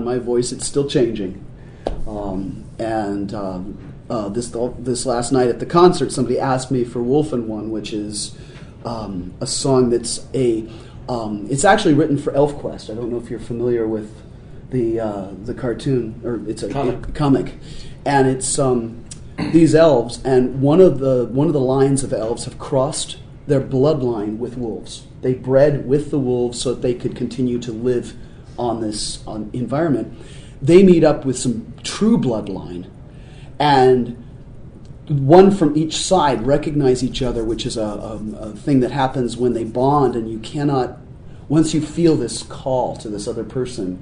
my voice. It's still changing. This last night at the concert, somebody asked me for Wolfen One, which is a song that's it's actually written for ElfQuest. I don't know if you're familiar with the cartoon, or it's a comic, and it's these elves, and one of the lines of elves have crossed their bloodline with wolves. They bred with the wolves so that they could continue to live on this environment. They meet up with some true bloodline, and one from each side recognize each other, which is a thing that happens when they bond, and you cannot, once you feel this call to this other person,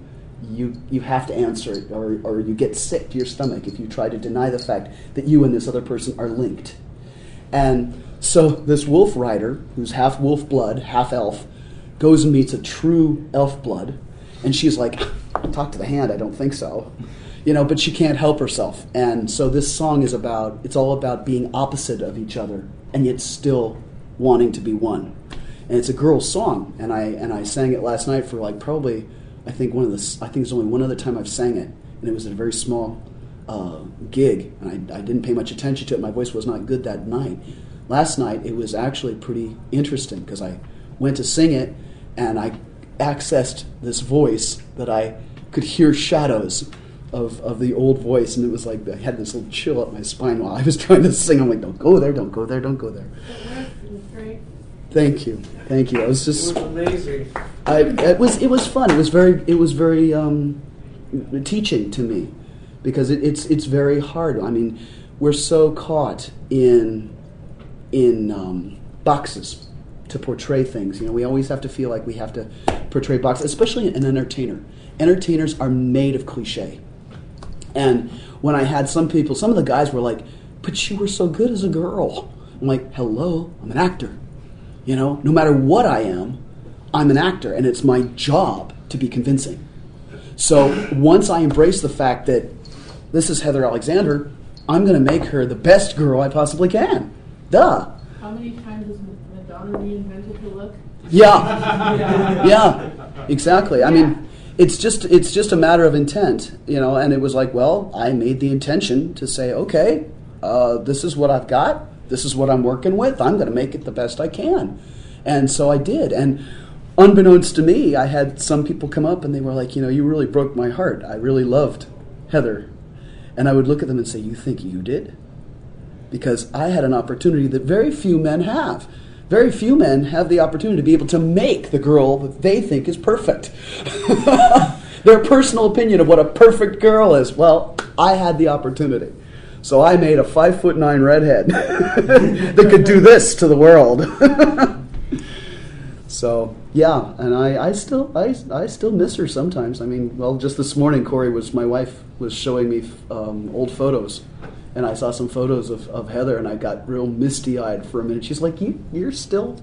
you have to answer it, or you get sick to your stomach if you try to deny the fact that you and this other person are linked. And so this wolf rider, who's half wolf blood, half elf, goes and meets a true elf blood, and she's like, talk to the hand, I don't think so. But she can't help herself. And so this song is it's all about being opposite of each other, and yet still wanting to be one. And it's a girl's song, and I sang it last night for probably, I think it's only one other time I've sang it, and it was at a very small gig, and I didn't pay much attention to it. My voice was not good that night. Last night, it was actually pretty interesting, because I went to sing it, and I accessed this voice that I could hear shadows of the old voice, and it was like I had this little chill up my spine while I was trying to sing. I'm like, don't go there, don't go there, don't go there. It was great. Thank you. It was amazing. It was fun. It was very teaching to me, because it's very hard. I mean, we're so caught in boxes to portray things. We always have to feel like we have to portray boxes, especially an entertainer. Entertainers are made of cliche. And when I had some of the guys were like, but you were so good as a girl. I'm like, hello, I'm an actor. No matter what I am, I'm an actor, and it's my job to be convincing. So once I embrace the fact that this is Heather Alexander, I'm going to make her the best girl I possibly can. Duh. How many times has Madonna reinvented her look? Yeah, exactly. I mean, it's just a matter of intent, and it was like, well, I made the intention to say, okay, this is what I've got, this is what I'm working with, I'm going to make it the best I can. And so I did, and unbeknownst to me, I had some people come up and they were like, you really broke my heart, I really loved Heather. And I would look at them and say, you think you did? Because I had an opportunity that very few men have. Very few men have the opportunity to be able to make the girl that they think is perfect. Their personal opinion of what a perfect girl is. Well, I had the opportunity. So I made a 5'9" redhead that could do this to the world. So yeah, and I still miss her sometimes. I mean, well, just this morning, my wife was showing me old photos. And I saw some photos of Heather, and I got real misty-eyed for a minute. She's like, you're still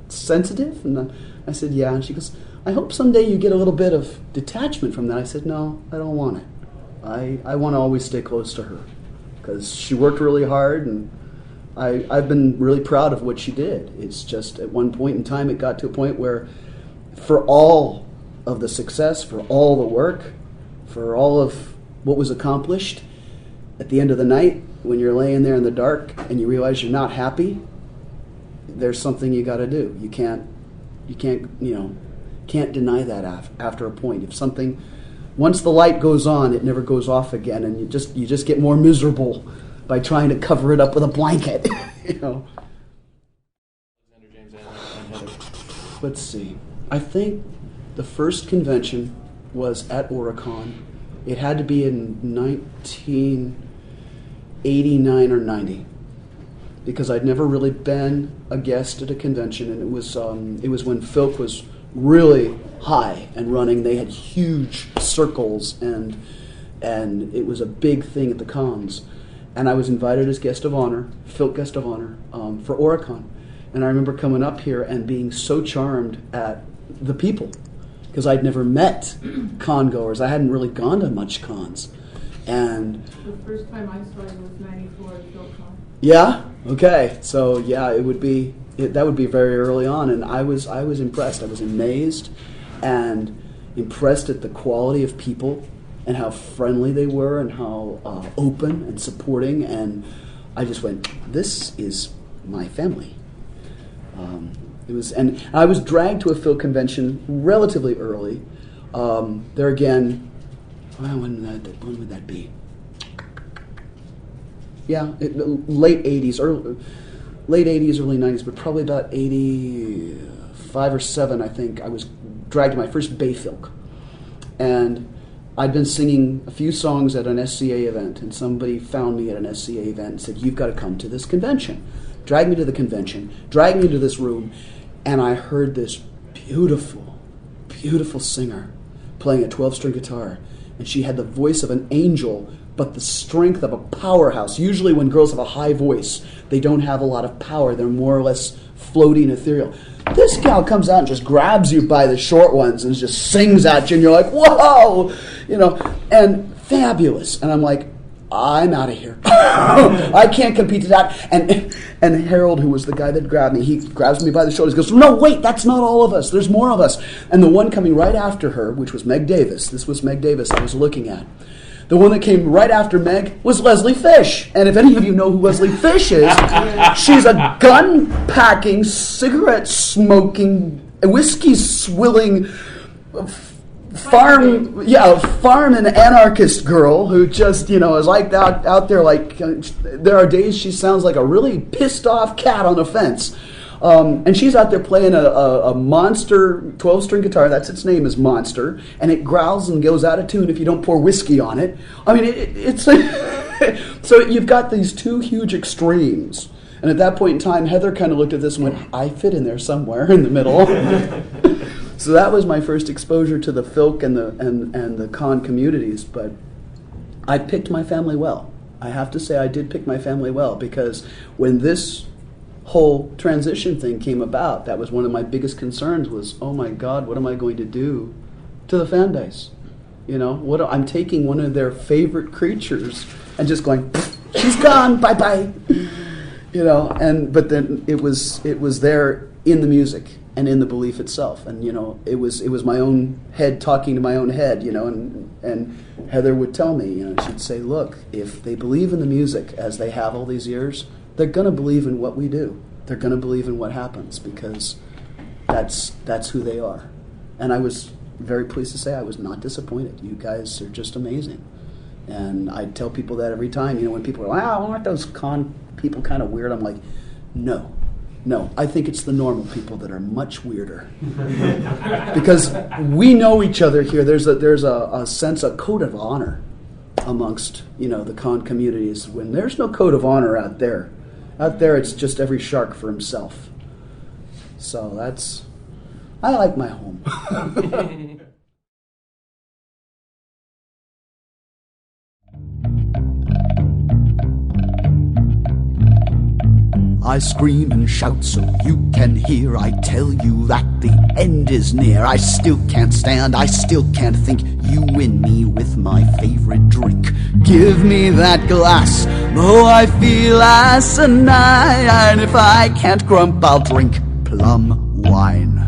sensitive? And I said, yeah. And she goes, I hope someday you get a little bit of detachment from that. I said, no, I don't want it. I want to always stay close to her, because she worked really hard, and I've been really proud of what she did. It's just at one point in time, it got to a point where for all of the success, for all the work, for all of what was accomplished, at the end of the night, when you're laying there in the dark and you realize you're not happy, there's something you got to do. You can't deny that after a point. If something, once the light goes on, it never goes off again, and you just get more miserable by trying to cover it up with a blanket. Alexander James and Heather. Let's see. I think the first convention was at Oricon. It had to be in 1989 or 90, because I'd never really been a guest at a convention, and it was when Filk was really high and running. They had huge circles, and it was a big thing at the cons. And I was invited as guest of honor, Filk guest of honor, for Oricon. And I remember coming up here and being so charmed at the people, because I'd never met con goers. I hadn't really gone to much cons. And the first time I saw you was '94 at PhilCon. Yeah? Okay. So yeah, that would be very early on, and I was impressed. I was amazed and impressed at the quality of people and how friendly they were and how open and supporting, and I just went, this is my family. And I was dragged to a Phil convention relatively early. There again, when would that be? Yeah, late 80s, early 90s, but probably about 85 or 7, I think. I was dragged to my first Bay Philk. And I'd been singing a few songs at an SCA event, and somebody found me at an SCA event and said, you've got to come to this convention. Dragged me to the convention, dragged me into this room, and I heard this beautiful, beautiful singer playing a 12-string guitar. And she had the voice of an angel, but the strength of a powerhouse. Usually when girls have a high voice, they don't have a lot of power. They're more or less floating, ethereal. This gal comes out and just grabs you by the short ones and just sings at you, and you're like, whoa! And fabulous. And I'm like, I'm out of here. I can't compete to that. And Harold, who was the guy that grabbed me, he grabs me by the shoulders, goes, no, wait, that's not all of us. There's more of us. And the one coming right after her, which was Meg Davis, this was Meg Davis I was looking at. The one that came right after Meg was Leslie Fish. And if any of you know who Leslie Fish is, she's a gun-packing, cigarette-smoking, whiskey-swilling farm and anarchist girl who just, is like out there like, there are days she sounds like a really pissed off cat on a fence. And she's out there playing a monster 12-string guitar. That's its name, is Monster. And it growls and goes out of tune if you don't pour whiskey on it. I mean, it's so you've got these two huge extremes. And at that point in time, Heather kind of looked at this and went, I fit in there somewhere in the middle. So that was my first exposure to the Filk and the con communities. But I picked my family well. I have to say I did pick my family well, because when this whole transition thing came about, that was one of my biggest concerns was, oh my God, what am I going to do to the fan base? I'm taking one of their favorite creatures and just going, she's gone, bye-bye. But then it was there in the music and in the belief itself. And, it was my own head talking to my own head, and Heather would tell me, she'd say, look, if they believe in the music as they have all these years, they're going to believe in what we do. They're going to believe in what happens, because that's who they are. And I was very pleased to say I was not disappointed. You guys are just amazing. And I tell people that every time. When people are like, aren't those con people kind of weird? I'm like, no. I think it's the normal people that are much weirder. Because we know each other here. There's a sense, a code of honor amongst, the con communities, when there's no code of honor out there. Out there, it's just every shark for himself. So I like my home. I scream and shout so you can hear. I tell you that the end is near. I still can't stand, I still can't think. You win me with my favorite drink. Give me that glass, though I feel asinine. And if I can't grump, I'll drink plum wine.